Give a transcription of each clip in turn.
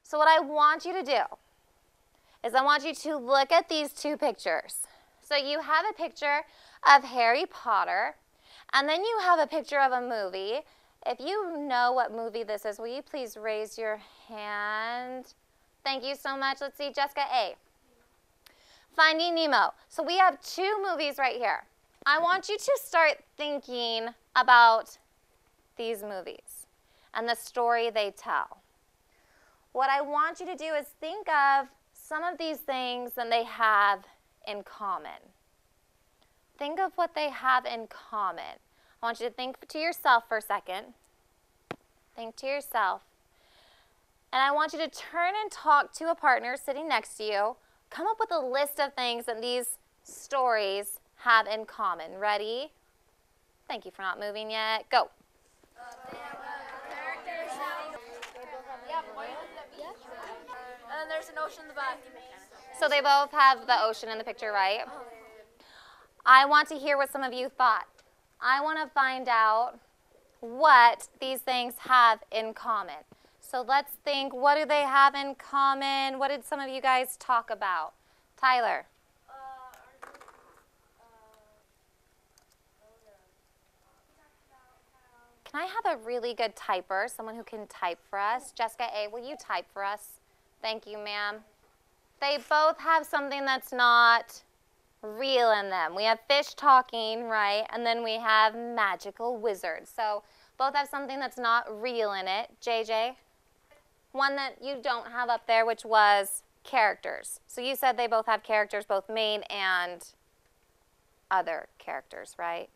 So what I want you to do is I want you to look at these two pictures. So you have a picture of Harry Potter, and then you have a picture of a movie. If you know what movie this is, will you please raise your hand? Thank you so much. Let's see, Jessica A. Finding Nemo. So we have two movies right here. I want you to start thinking about these movies and the story they tell. What I want you to do is think of some of these things that they have in common. Think of what they have in common. I want you to think to yourself for a second. Think to yourself. And I want you to turn and talk to a partner sitting next to you. Come up with a list of things that these stories have in common. Ready? Thank you for not moving yet. Go. And there's an ocean in the back. So they both have the ocean in the picture, right? I want to hear what some of you thought. I want to find out what these things have in common. So let's think, what do they have in common? What did some of you guys talk about? Tyler. Can I have a really good typer, someone who can type for us? Jessica A., will you type for us? Thank you, ma'am. They both have something that's not real in them. We have fish talking, right? And then we have magical wizards. So both have something that's not real in it. JJ? One that you don't have up there, which was characters. So you said they both have characters, both main and other characters, right?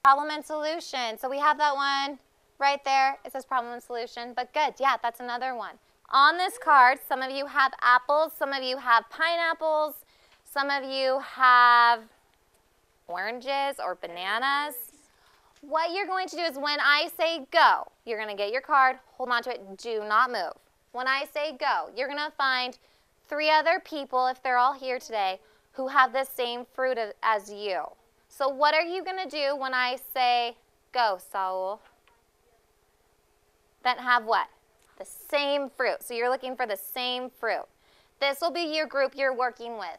Problem and solution. So we have that one right there. It says problem and solution, but good. Yeah, that's another one. On this card, some of you have apples, some of you have pineapples, some of you have oranges or bananas. What you're going to do is when I say go, you're going to get your card, hold on to it, do not move. When I say go, you're going to find 3 other people, if they're all here today, who have the same fruit as you. So what are you going to do when I say go, Saul? Then have what? The same fruit. So you're looking for the same fruit. This will be your group you're working with.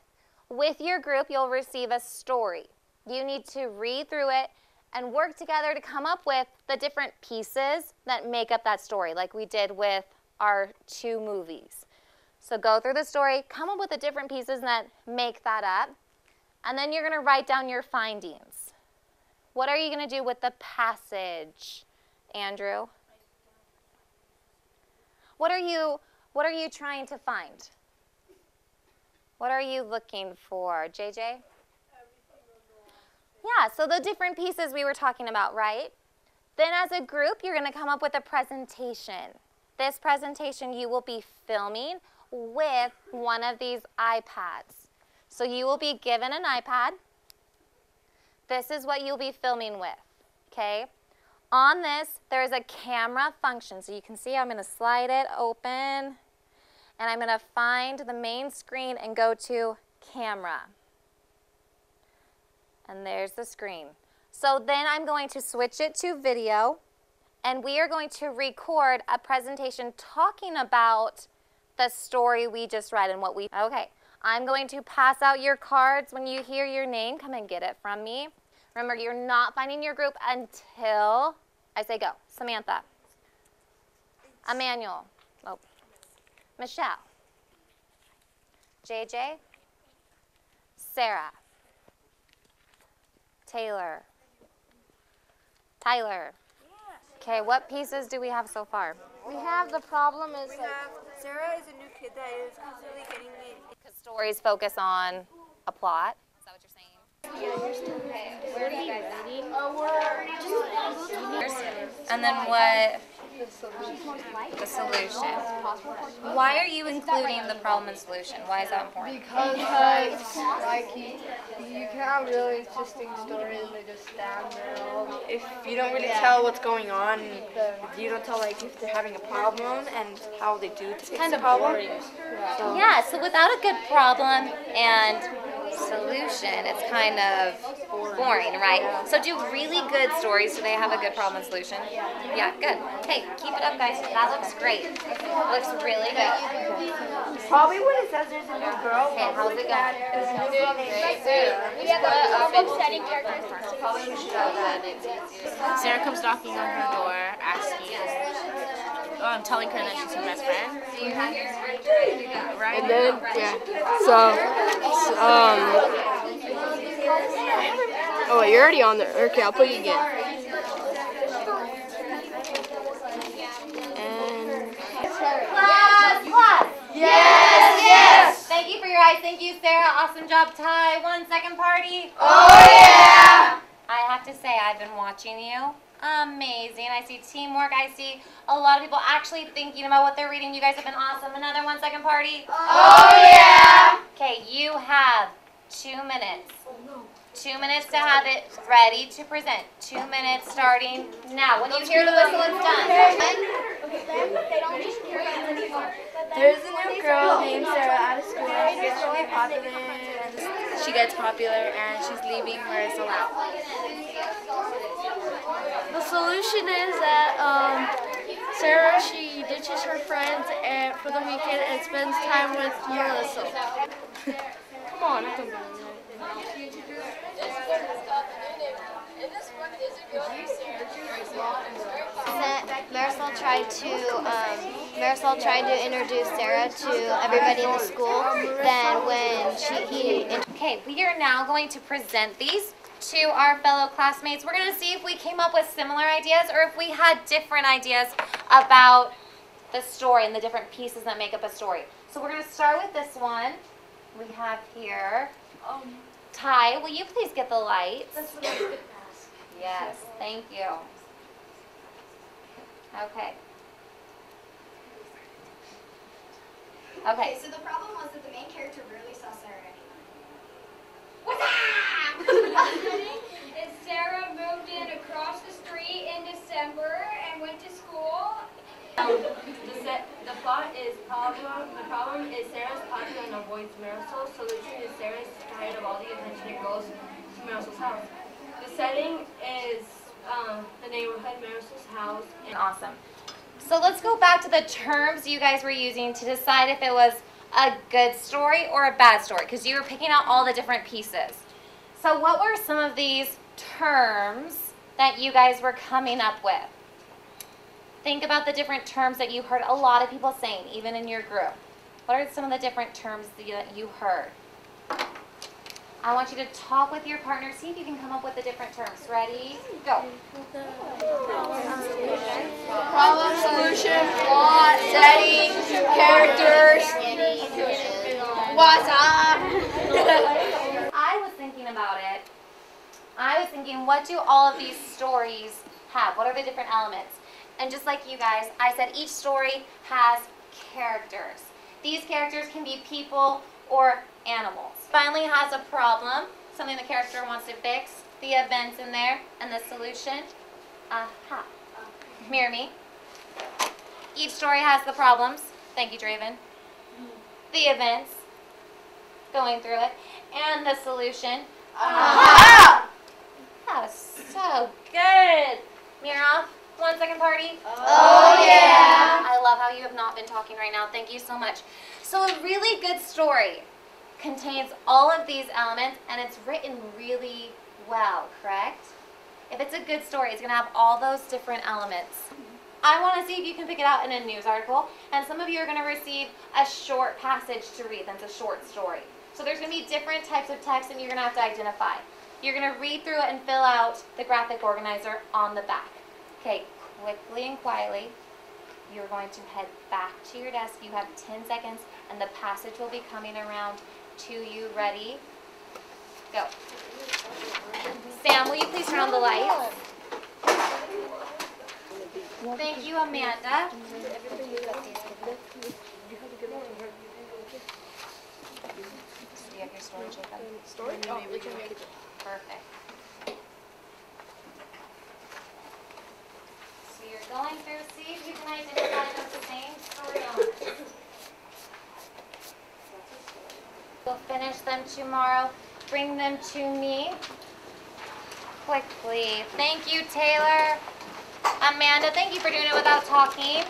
With your group, you'll receive a story. You need to read through it and work together to come up with the different pieces that make up that story, like we did with our 2 movies. So go through the story, come up with the different pieces that make that up, and then you're going to write down your findings. What are you going to do with the passage, Andrew? What are you trying to find? What are you looking for, JJ? Yeah, so the different pieces we were talking about, right? Then as a group, you're going to come up with a presentation. This presentation you will be filming with one of these iPads. So you will be given an iPad. This is what you'll be filming with, okay? On this, there is a camera function. So you can see I'm going to slide it open, and I'm going to find the main screen and go to camera. And there's the screen. So then I'm going to switch it to video, and we are going to record a presentation talking about the story we just read and what we... Okay, I'm going to pass out your cards. When you hear your name, come and get it from me. Remember, you're not finding your group until I say go. Samantha. Emmanuel. Oh. Michelle. JJ. Sarah. Taylor. Tyler. Okay, what pieces do we have so far? We have the problem is Sarah is a new kid that is constantly getting me. Because stories focus on a plot. Is that what you're saying? Okay, where are you guys reading? And then what? The solution. Why are you including the problem and solution? Why is that important? Because like you can have really interesting stories and they just stand there. If you don't really tell what's going on, you don't tell like if they're having a problem and how they do to fix the problem. Yeah, so without a good problem and solution, it's kind of boring, right? So do really good stories, do they have a good problem and solution? Yeah, good. Hey, keep it up, guys. That looks great. Looks really good. Probably when it says there's a new girl. Okay, how's it going? There's a new girl named Sarah. We have a problem setting characters. Sarah comes knocking on her door, asking, telling her that she's her best friend. Do you have your story? Right? And then, yeah. So, oh, wait, you're already on there. Okay, I'll put you again. And Class! Yes! Thank you for your eyes. Thank you, Sarah. Awesome job, Ty. 1 second party. Oh yeah! I have to say, I've been watching you. Amazing. I see teamwork. I see a lot of people actually thinking about what they're reading. You guys have been awesome. Another 1 second party. Oh yeah! Okay, you have 2 minutes. 2 minutes to have it ready to present. 2 minutes starting now. When you hear the whistle, it's done. There's a new girl named Sarah out of school. She gets really popular, and she gets popular, and she's leaving rehearsal out. The solution is that Sarah, she ditches her friends for the weekend and spends time with Melissa. come on, I can do it. Marisol tried to introduce Sarah to everybody in the school. Then when Okay, we are now going to present these to our fellow classmates. We're going to see if we came up with similar ideas or if we had different ideas about the story and the different pieces that make up a story. So we're going to start with this one. We have here. Ty, will you please get the lights? Yes, thank you. Okay. Okay. So the problem was that the main character rarely saw Sarah And Sarah moved in across the street in December and went to school. The problem is Sarah's popular and avoids Marisol. Solution is Sarah's tired of all the attention and goes to Marisol's house. The setting is the neighborhood, Marisol's house. Awesome. So let's go back to the terms you guys were using to decide if it was a good story or a bad story, because you were picking out all the different pieces. So what were some of these terms that you guys were coming up with? Think about the different terms that you heard a lot of people saying, even in your group. What are some of the different terms that you heard? I want you to talk with your partner, see if you can come up with the different terms. Ready? Go. Problem, solution, plot, setting, characters. What's up? I was thinking about it. I was thinking, what do all of these stories have? What are the different elements? And just like you guys, I said each story has characters. These characters can be people or animals. Finally has a problem, something the character wants to fix, the events in there, and the solution. Aha. Mirror me. Each story has the problems. Thank you, Draven. The events, going through it, and the solution. Aha! That was so good. Mirror off. 1 second party. Oh yeah! I love how you have not been talking right now. Thank you so much. So a really good story contains all of these elements and it's written really well, correct? If it's a good story, it's going to have all those different elements. I want to see if you can pick it out in a news article, and some of you are going to receive a short passage to read. That's a short story. So there's going to be different types of text that you're going to have to identify. You're going to read through it and fill out the graphic organizer on the back. Okay, quickly and quietly, you're going to head back to your desk. You have 10 seconds, and the passage will be coming around to you. Ready? Go. Sam, will you please turn on the lights? Thank you, Amanda. Do you have your story, Jacob? Story? Oh, we can make it. Perfect. So you're going through, see if you can identify the same story elements. We'll finish them tomorrow. bring them to me quickly. Thank you, Taylor. Amanda, thank you for doing it without talking.